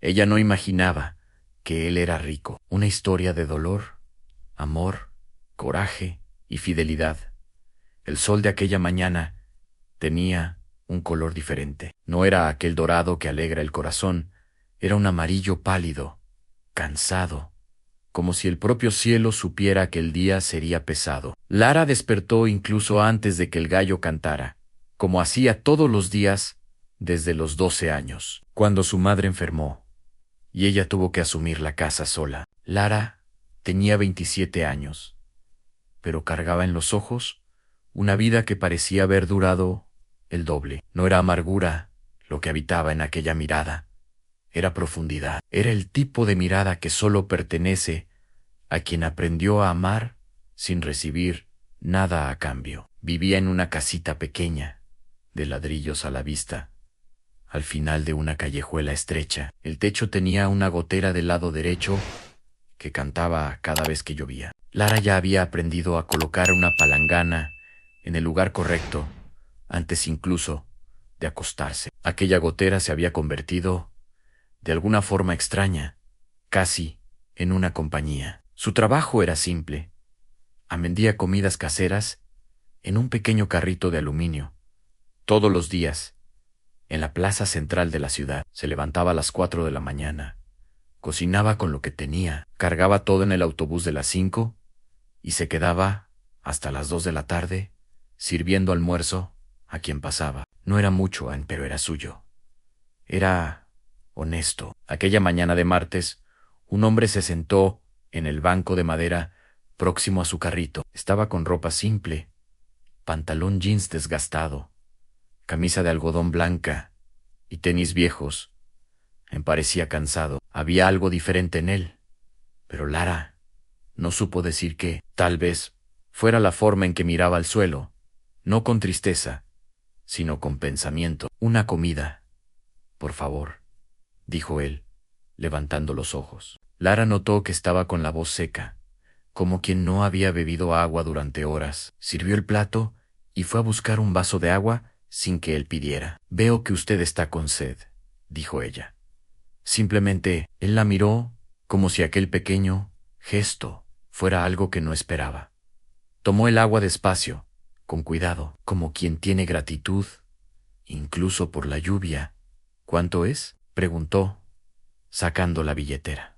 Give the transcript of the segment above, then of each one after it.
Ella no imaginaba que él era rico. Una historia de dolor, amor, coraje y fidelidad. El sol de aquella mañana tenía un color diferente. No era aquel dorado que alegra el corazón, era un amarillo pálido, cansado, como si el propio cielo supiera que el día sería pesado. Lara despertó incluso antes de que el gallo cantara, como hacía todos los días desde los 12 años, cuando su madre enfermó, y ella tuvo que asumir la casa sola. Lara tenía 27 años, pero cargaba en los ojos una vida que parecía haber durado el doble. No era amargura lo que habitaba en aquella mirada, era profundidad. Era el tipo de mirada que solo pertenece a quien aprendió a amar sin recibir nada a cambio. Vivía en una casita pequeña, de ladrillos a la vista, al final de una callejuela estrecha. El techo tenía una gotera del lado derecho que cantaba cada vez que llovía. Lara ya había aprendido a colocar una palangana en el lugar correcto, antes incluso de acostarse. Aquella gotera se había convertido, de alguna forma extraña, casi en una compañía. Su trabajo era simple. Vendía comidas caseras en un pequeño carrito de aluminio. Todos los días, en la plaza central de la ciudad, se levantaba a las 4 de la mañana. Cocinaba con lo que tenía, cargaba todo en el autobús de las 5 y se quedaba hasta las 2 de la tarde sirviendo almuerzo a quien pasaba. No era mucho, pero era suyo. Era honesto. Aquella mañana de martes, un hombre se sentó en el banco de madera próximo a su carrito. Estaba con ropa simple, pantalón jeans desgastado, camisa de algodón blanca y tenis viejos. Parecía cansado. Había algo diferente en él, pero Lara no supo decir qué. Tal vez fuera la forma en que miraba al suelo, no con tristeza, sino con pensamiento. «Una comida, por favor», dijo él, levantando los ojos. Lara notó que estaba con la voz seca, como quien no había bebido agua durante horas. Sirvió el plato y fue a buscar un vaso de agua sin que él pidiera. «Veo que usted está con sed», dijo ella. Simplemente él la miró como si aquel pequeño gesto fuera algo que no esperaba. Tomó el agua despacio, con cuidado, como quien tiene gratitud, incluso por la lluvia. «¿Cuánto es?», preguntó, sacando la billetera.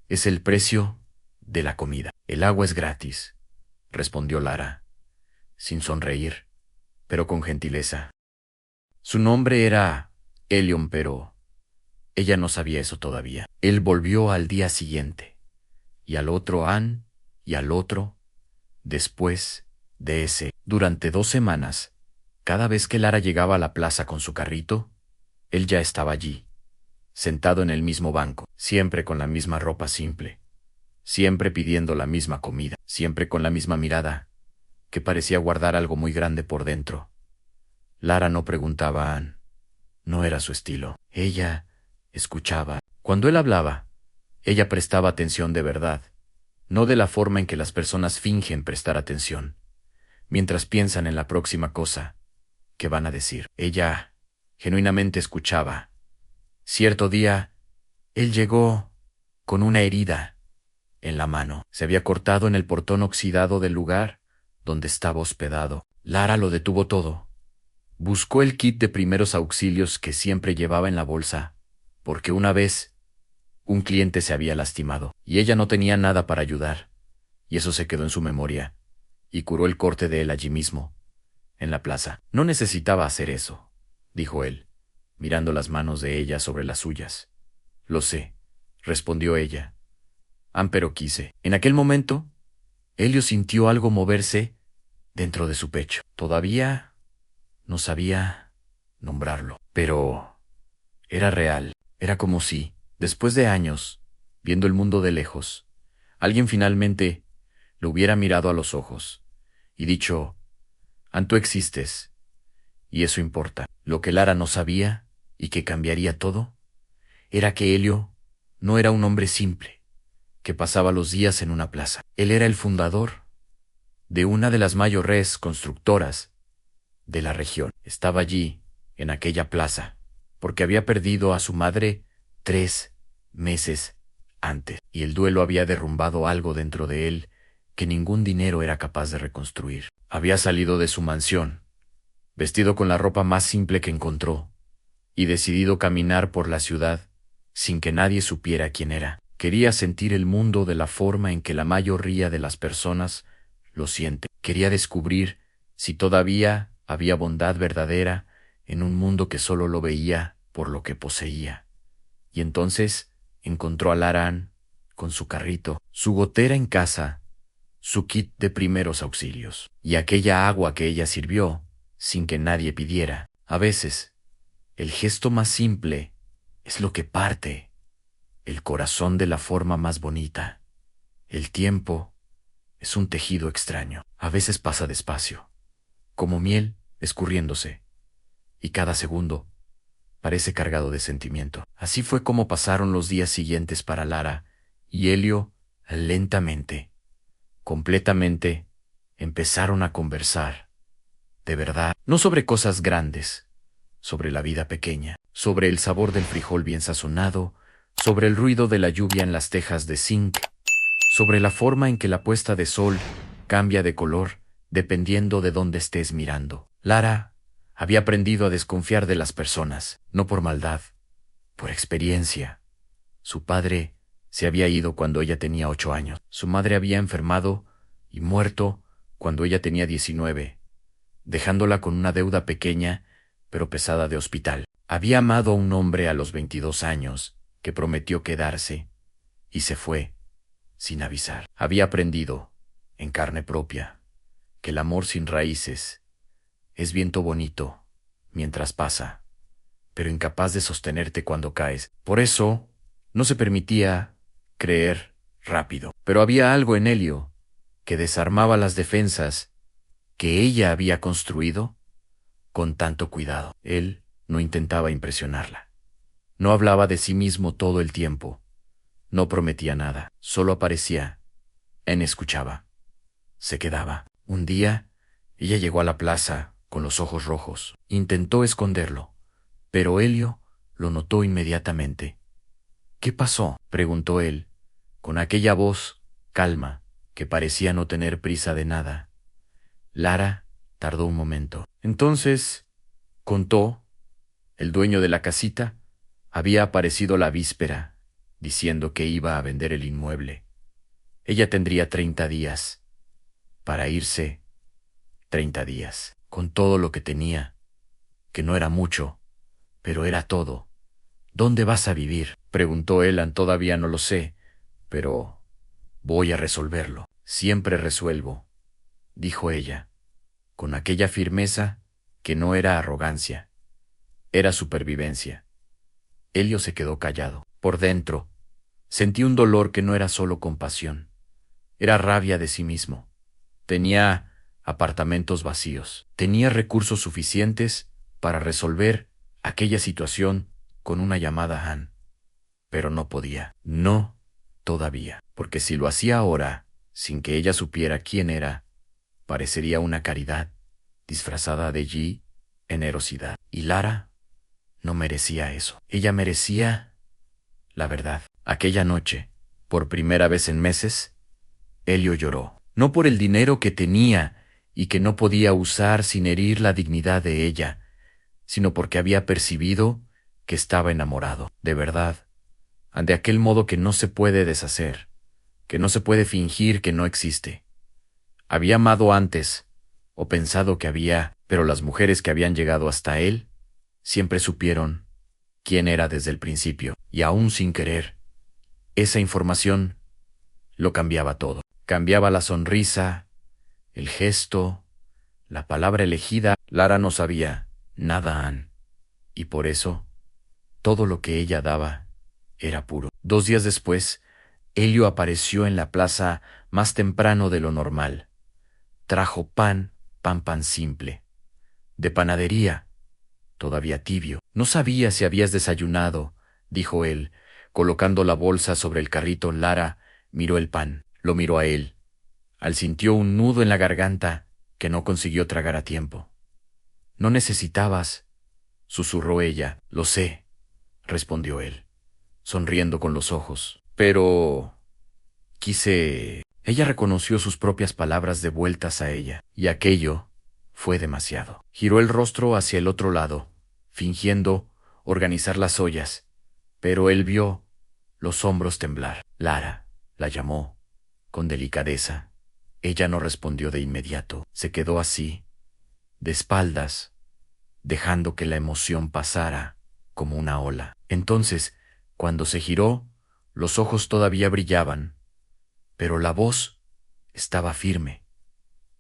«Es el precio de la comida. El agua es gratis», respondió Lara, sin sonreír, pero con gentileza. Su nombre era Elion, pero ella no sabía eso todavía. Él volvió al día siguiente, y al otro y al otro, después de ese. Durante 2 semanas, cada vez que Lara llegaba a la plaza con su carrito, él ya estaba allí, sentado en el mismo banco, siempre con la misma ropa simple, siempre pidiendo la misma comida, siempre con la misma mirada, que parecía guardar algo muy grande por dentro. Lara no preguntaba, no era su estilo. Ella escuchaba. Cuando él hablaba, ella prestaba atención de verdad, no de la forma en que las personas fingen prestar atención, mientras piensan en la próxima cosa que van a decir. Ella genuinamente escuchaba. Cierto día, él llegó con una herida en la mano. Se había cortado en el portón oxidado del lugar donde estaba hospedado. Lara lo detuvo todo. Buscó el kit de primeros auxilios que siempre llevaba en la bolsa, porque una vez un cliente se había lastimado, y ella no tenía nada para ayudar, y eso se quedó en su memoria, y curó el corte de él allí mismo, en la plaza. «No necesitaba hacer eso», dijo él, mirando las manos de ella sobre las suyas. «Lo sé», respondió ella. «Pero quise». En aquel momento, Helio sintió algo moverse dentro de su pecho. Todavía no sabía nombrarlo, pero era real. Era como si, después de años, viendo el mundo de lejos, alguien finalmente lo hubiera mirado a los ojos y dicho, «Tú existes, y eso importa». Lo que Lara no sabía, y que cambiaría todo, era que Helio no era un hombre simple, que pasaba los días en una plaza. Él era el fundador de una de las mayores constructoras de la región. Estaba allí, en aquella plaza, porque había perdido a su madre 3 meses antes, y el duelo había derrumbado algo dentro de él que ningún dinero era capaz de reconstruir. Había salido de su mansión, vestido con la ropa más simple que encontró, y decidido caminar por la ciudad sin que nadie supiera quién era. Quería sentir el mundo de la forma en que la mayoría de las personas lo siente. Quería descubrir si todavía había bondad verdadera en un mundo que solo lo veía por lo que poseía. Y entonces encontró a Lara Ann con su carrito, su gotera en casa, su kit de primeros auxilios, y aquella agua que ella sirvió sin que nadie pidiera. A veces, el gesto más simple es lo que parte el corazón de la forma más bonita. El tiempo es un tejido extraño. A veces pasa despacio, como miel escurriéndose, y cada segundo parece cargado de sentimiento. Así fue como pasaron los días siguientes para Lara y Elio. Lentamente, completamente, empezaron a conversar. De verdad, no sobre cosas grandes, sobre la vida pequeña, sobre el sabor del frijol bien sazonado, sobre el ruido de la lluvia en las tejas de zinc, sobre la forma en que la puesta de sol cambia de color dependiendo de dónde estés mirando. Lara había aprendido a desconfiar de las personas, no por maldad, por experiencia. Su padre se había ido cuando ella tenía 8 años. Su madre había enfermado y muerto cuando ella tenía 19, dejándola con una deuda pequeña pero pesada de hospital. Había amado a un hombre a los 22 años que prometió quedarse y se fue sin avisar. Había aprendido, en carne propia, que el amor sin raíces es viento bonito mientras pasa, pero incapaz de sostenerte cuando caes. Por eso, no se permitía creer rápido. Pero había algo en Elio que desarmaba las defensas que ella había construido con tanto cuidado. Él no intentaba impresionarla. No hablaba de sí mismo todo el tiempo. No prometía nada. Solo aparecía. Él escuchaba. Se quedaba. Un día, ella llegó a la plaza con los ojos rojos. Intentó esconderlo, pero Elio lo notó inmediatamente. ¿Qué pasó?, preguntó él, con aquella voz calma que parecía no tener prisa de nada. Lara tardó un momento. Entonces, contó, el dueño de la casita había aparecido la víspera, diciendo que iba a vender el inmueble. Ella tendría 30 días para irse. 30 días, con todo lo que tenía, que no era mucho, pero era todo. ¿Dónde vas a vivir?, preguntó Elan. Todavía no lo sé, pero voy a resolverlo. Siempre resuelvo, dijo ella, con aquella firmeza que no era arrogancia, era supervivencia. Elio se quedó callado. Por dentro, sentí un dolor que no era solo compasión, era rabia de sí mismo. Tenía apartamentos vacíos, tenía recursos suficientes para resolver aquella situación con una llamada a Ann, pero no podía. No todavía, porque si lo hacía ahora, sin que ella supiera quién era, parecería una caridad disfrazada de generosidad. Y Lara no merecía eso. Ella merecía la verdad. Aquella noche, por primera vez en meses, Elio lloró. No por el dinero que tenía y que no podía usar sin herir la dignidad de ella, sino porque había percibido que estaba enamorado, de verdad, de aquel modo que no se puede deshacer, que no se puede fingir que no existe. Había amado antes, o pensado que había, pero las mujeres que habían llegado hasta él siempre supieron quién era desde el principio, y aún sin querer, esa información lo cambiaba todo. Cambiaba la sonrisa, el gesto, la palabra elegida. Lara no sabía nada, Ann, y por eso todo lo que ella daba era puro. 2 días después, Elio apareció en la plaza más temprano de lo normal. Trajo pan simple, de panadería, todavía tibio. No sabía si habías desayunado, dijo él, colocando la bolsa sobre el carrito. Lara miró el pan, lo miró a él. Sintió un nudo en la garganta que no consiguió tragar a tiempo. No necesitabas, susurró ella. Lo sé, respondió él. sonriendo con los ojos. Pero quise... Ella reconoció sus propias palabras devueltas a ella, y aquello fue demasiado. Giró el rostro hacia el otro lado, fingiendo organizar las ollas, pero él vio los hombros temblar. Lara la llamó con delicadeza. Ella no respondió de inmediato. Se quedó así, de espaldas, dejando que la emoción pasara como una ola. Entonces, cuando se giró, los ojos todavía brillaban, pero la voz estaba firme.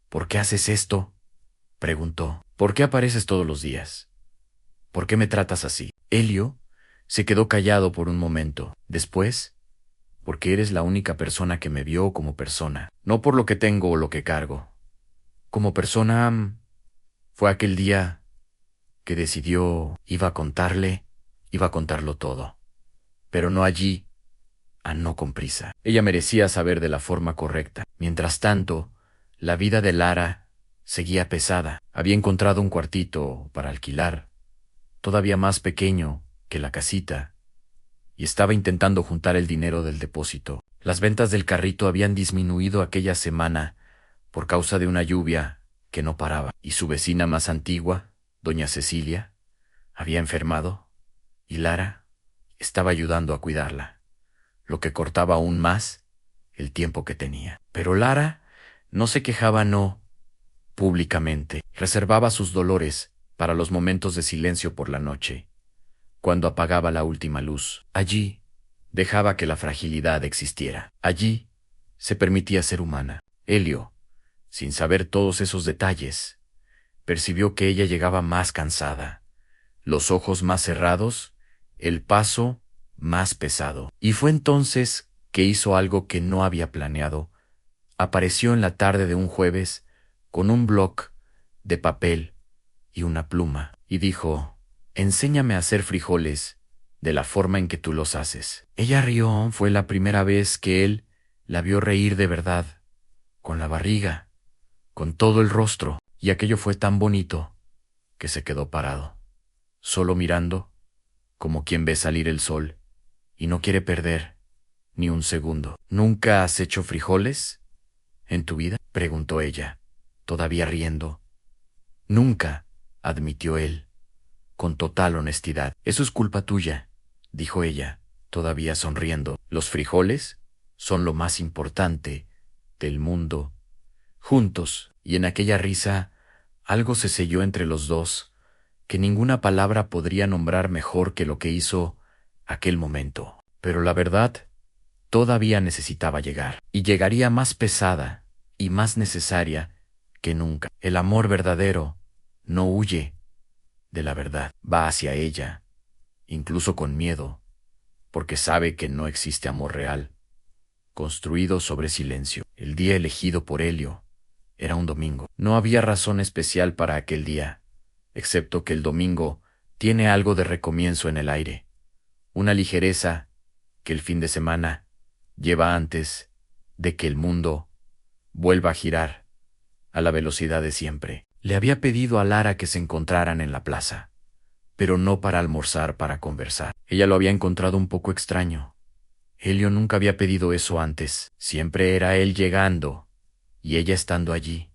¿Por qué haces esto?, preguntó. ¿Por qué apareces todos los días? ¿Por qué me tratas así? Elio se quedó callado por un momento. Después, porque eres la única persona que me vio como persona, no por lo que tengo o lo que cargo. Como persona, fue aquel día que decidió iba a contarlo todo. Pero no allí, no con prisa. Ella merecía saber de la forma correcta. Mientras tanto, la vida de Lara seguía pesada. Había encontrado un cuartito para alquilar, todavía más pequeño que la casita, y estaba intentando juntar el dinero del depósito. Las ventas del carrito habían disminuido aquella semana por causa de una lluvia que no paraba, y su vecina más antigua, doña Cecilia, había enfermado, y Lara estaba ayudando a cuidarla, lo que cortaba aún más el tiempo que tenía. Pero Lara no se quejaba, no, públicamente. Reservaba sus dolores para los momentos de silencio por la noche, cuando apagaba la última luz. Allí dejaba que la fragilidad existiera. Allí se permitía ser humana. Elio, sin saber todos esos detalles, percibió que ella llegaba más cansada, los ojos más cerrados, el paso más pesado. Y fue entonces que hizo algo que no había planeado. Apareció en la tarde de un jueves con un bloc de papel y una pluma, y dijo: «Enséñame a hacer frijoles de la forma en que tú los haces». Ella rió. Fue la primera vez que él la vio reír de verdad, con la barriga, con todo el rostro, y aquello fue tan bonito que se quedó parado, solo mirando, como quien ve salir el sol y no quiere perder ni un segundo. «¿Nunca has hecho frijoles en tu vida?», preguntó ella, todavía riendo. «Nunca», admitió él, con total honestidad. «Eso es culpa tuya», dijo ella, todavía sonriendo. «Los frijoles son lo más importante del mundo». Juntos, y en aquella risa, algo se selló entre los dos, que ninguna palabra podría nombrar mejor que lo que hizo aquel momento. Pero la verdad todavía necesitaba llegar, y llegaría más pesada y más necesaria que nunca. El amor verdadero no huye de la verdad, va hacia ella, incluso con miedo, porque sabe que no existe amor real, construido sobre silencio. El día elegido por Elio era un domingo. No había razón especial para aquel día, excepto que el domingo tiene algo de recomienzo en el aire, una ligereza que el fin de semana lleva antes de que el mundo vuelva a girar a la velocidad de siempre. Le había pedido a Lara que se encontraran en la plaza, pero no para almorzar, para conversar. Ella lo había encontrado un poco extraño. Elio nunca había pedido eso antes. Siempre era él llegando y ella estando allí.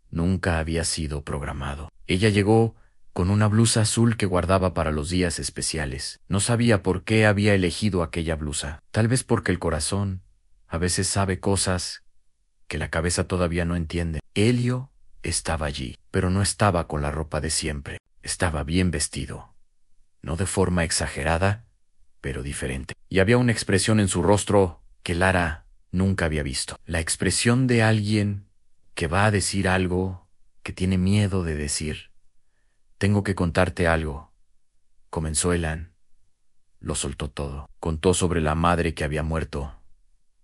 Nunca había sido programado. Ella llegó con una blusa azul que guardaba para los días especiales. No sabía por qué había elegido aquella blusa. Tal vez porque el corazón a veces sabe cosas que la cabeza todavía no entiende. Elio estaba allí, pero no estaba con la ropa de siempre. Estaba bien vestido. No de forma exagerada, pero diferente. Y había una expresión en su rostro que Lara nunca había visto. La expresión de alguien que va a decir algo que tiene miedo de decir. «Tengo que contarte algo», comenzó Elan. Lo soltó todo. Contó sobre la madre que había muerto,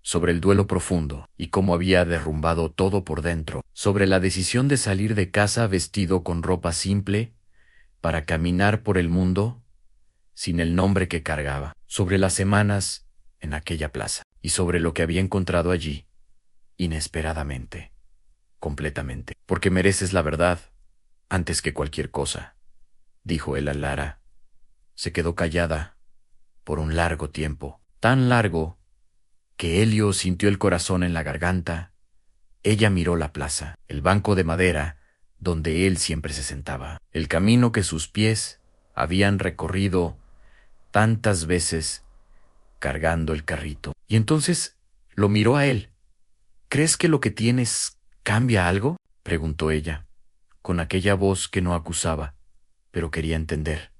sobre el duelo profundo y cómo había derrumbado todo por dentro, sobre la decisión de salir de casa vestido con ropa simple para caminar por el mundo sin el nombre que cargaba, sobre las semanas en aquella plaza y sobre lo que había encontrado allí, inesperadamente, completamente. «Porque mereces la verdad antes que cualquier cosa», dijo él a Lara. Se quedó callada, por un largo tiempo, tan largo que Elio sintió el corazón en la garganta. Ella miró la plaza, el banco de madera donde él siempre se sentaba, el camino que sus pies habían recorrido tantas veces cargando el carrito. Y entonces lo miró a él. ¿Crees que lo que tienes cambia algo?, preguntó ella, con aquella voz que no acusaba, pero quería entender.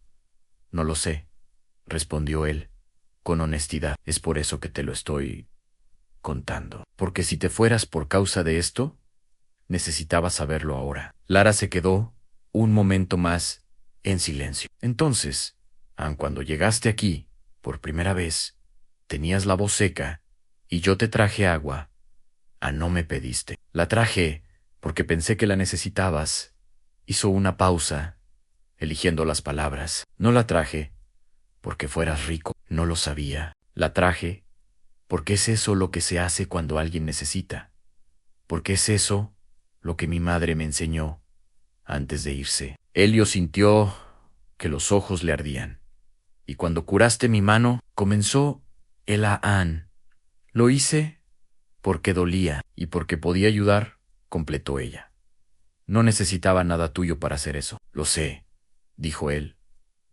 No lo sé, respondió él, con honestidad. Es por eso que te lo estoy contando. Porque si te fueras por causa de esto, necesitaba saberlo ahora. Lara se quedó un momento más en silencio. Entonces, aun cuando llegaste aquí, por primera vez, tenías la voz seca, y yo te traje agua. No me pediste. La traje porque pensé que la necesitabas. Hizo una pausa, eligiendo las palabras. No la traje porque fueras rico. No lo sabía. La traje porque es eso lo que se hace cuando alguien necesita. Porque es eso lo que mi madre me enseñó antes de irse. Elio sintió que los ojos le ardían. Y cuando curaste mi mano, comenzó el Aan. Lo hice porque dolía y porque podía ayudar, completó ella. No necesitaba nada tuyo para hacer eso. Lo sé, dijo él,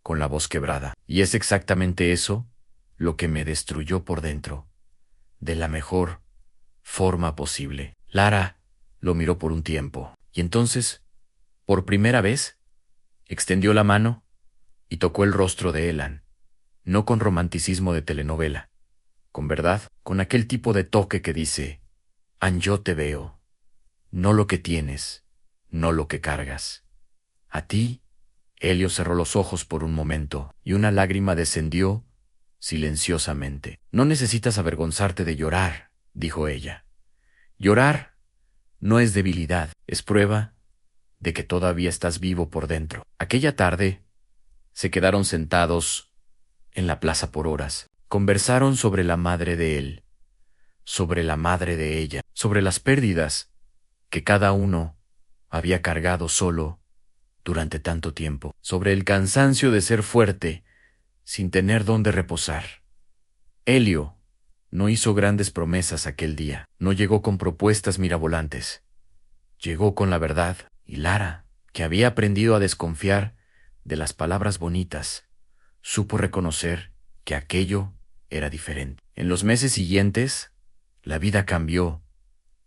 con la voz quebrada. Y es exactamente eso lo que me destruyó por dentro, de la mejor forma posible. Lara lo miró por un tiempo, y entonces, por primera vez, extendió la mano y tocó el rostro de Elan, no con romanticismo de telenovela, con verdad, con aquel tipo de toque que dice: yo te veo, no lo que tienes, no lo que cargas. A ti. Elio cerró los ojos por un momento, y una lágrima descendió silenciosamente. No necesitas avergonzarte de llorar, dijo ella. Llorar no es debilidad, es prueba de que todavía estás vivo por dentro. Aquella tarde se quedaron sentados en la plaza por horas. Conversaron sobre la madre de él, sobre la madre de ella, sobre las pérdidas que cada uno había cargado solo durante tanto tiempo, sobre el cansancio de ser fuerte sin tener dónde reposar. Elio no hizo grandes promesas aquel día, no llegó con propuestas mirabolantes. Llegó con la verdad, y Lara, que había aprendido a desconfiar de las palabras bonitas, supo reconocer que aquello era diferente. En los meses siguientes, la vida cambió,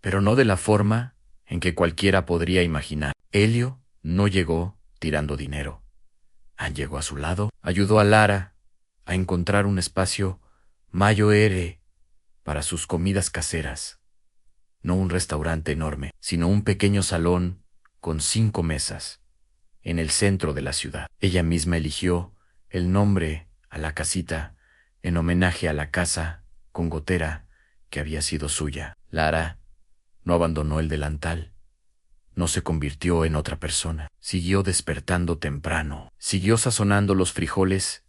pero no de la forma en que cualquiera podría imaginar. Elio no llegó tirando dinero. Llegó a su lado, ayudó a Lara a encontrar un espacio mayor para sus comidas caseras. No un restaurante enorme, sino un pequeño salón con 5 mesas, en el centro de la ciudad. Ella misma eligió el nombre a la casita en homenaje a la casa con gotera que había sido suya. Lara no abandonó el delantal. No se convirtió en otra persona. Siguió despertando temprano. Siguió sazonando los frijoles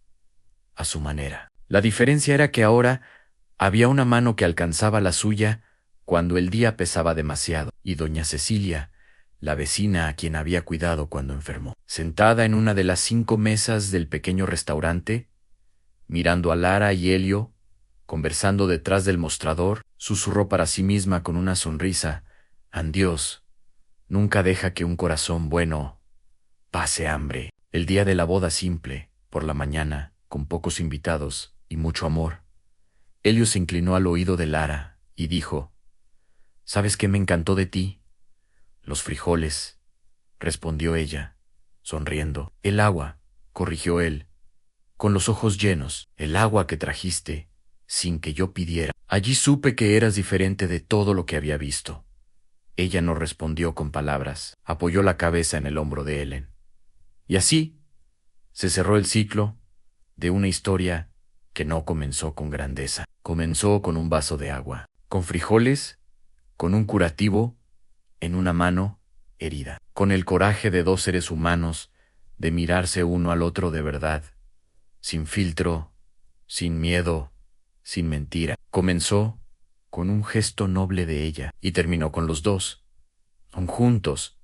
a su manera. La diferencia era que ahora había una mano que alcanzaba la suya cuando el día pesaba demasiado, y doña Cecilia, la vecina a quien había cuidado cuando enfermó, sentada en una de las 5 mesas del pequeño restaurante, mirando a Lara y Elio, conversando detrás del mostrador, susurró para sí misma con una sonrisa: Dios nunca deja que un corazón bueno pase hambre. El día de la boda simple, por la mañana, con pocos invitados y mucho amor, Elio se inclinó al oído de Lara y dijo: ¿Sabes qué me encantó de ti? Los frijoles, respondió ella, sonriendo. El agua, corrigió él, con los ojos llenos. El agua que trajiste, sin que yo pidiera. Allí supe que eras diferente de todo lo que había visto. Ella no respondió con palabras, apoyó la cabeza en el hombro de Ellen. Y así se cerró el ciclo de una historia que no comenzó con grandeza. Comenzó con un vaso de agua, con frijoles, con un curativo en una mano herida, con el coraje de 2 seres humanos de mirarse uno al otro de verdad, sin filtro, sin miedo, sin mentira. Comenzó con un gesto noble de ella y terminó con los dos. Juntos,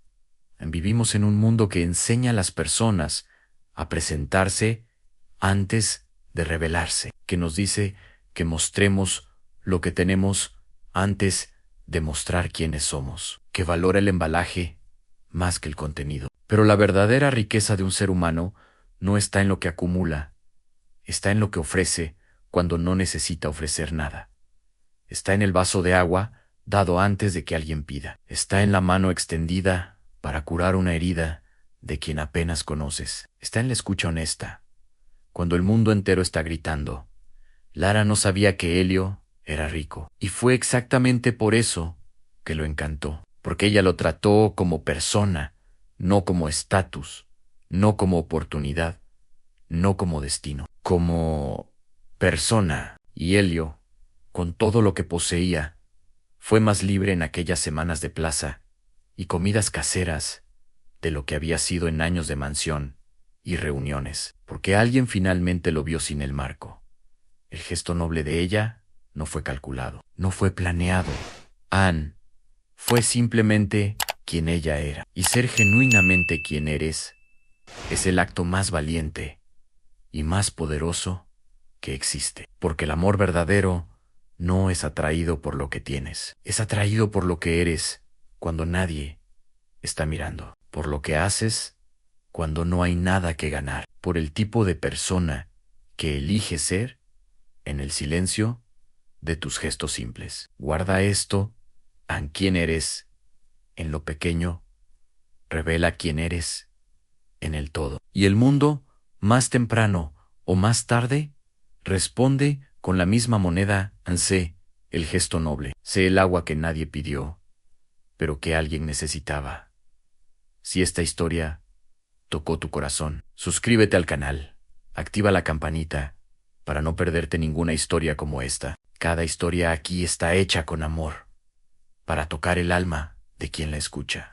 vivimos en un mundo que enseña a las personas a presentarse antes de revelarse. que nos dice que mostremos lo que tenemos antes de mostrar quiénes somos, que valora el embalaje más que el contenido. Pero la verdadera riqueza de un ser humano no está en lo que acumula, está en lo que ofrece cuando no necesita ofrecer nada. Está en el vaso de agua dado antes de que alguien pida. Está en la mano extendida para curar una herida de quien apenas conoces. Está en la escucha honesta, cuando el mundo entero está gritando. Lara no sabía que Helio era rico, y fue exactamente por eso que lo encantó, porque ella lo trató como persona, no como estatus, no como oportunidad, no como destino, como persona. Y Helio, con todo lo que poseía, fue más libre en aquellas semanas de plaza y comidas caseras de lo que había sido en años de mansión y reuniones, porque alguien finalmente lo vio sin el marco. El gesto noble de ella no fue calculado, no fue planeado. Anne fue simplemente quien ella era. Y ser genuinamente quien eres es el acto más valiente y más poderoso que existe. Porque el amor verdadero no es atraído por lo que tienes, es atraído por lo que eres cuando nadie está mirando, por lo que haces cuando no hay nada que ganar, por el tipo de persona que eliges ser en el silencio de tus gestos simples. Guarda esto, en quién eres, en lo pequeño, revela quién eres en el todo. Y el mundo, más temprano o más tarde, responde con la misma moneda. Sé el gesto noble, sé el agua que nadie pidió, pero que alguien necesitaba. Si esta historia tocó tu corazón, suscríbete al canal, activa la campanita para no perderte ninguna historia como esta. Cada historia aquí está hecha con amor, para tocar el alma de quien la escucha.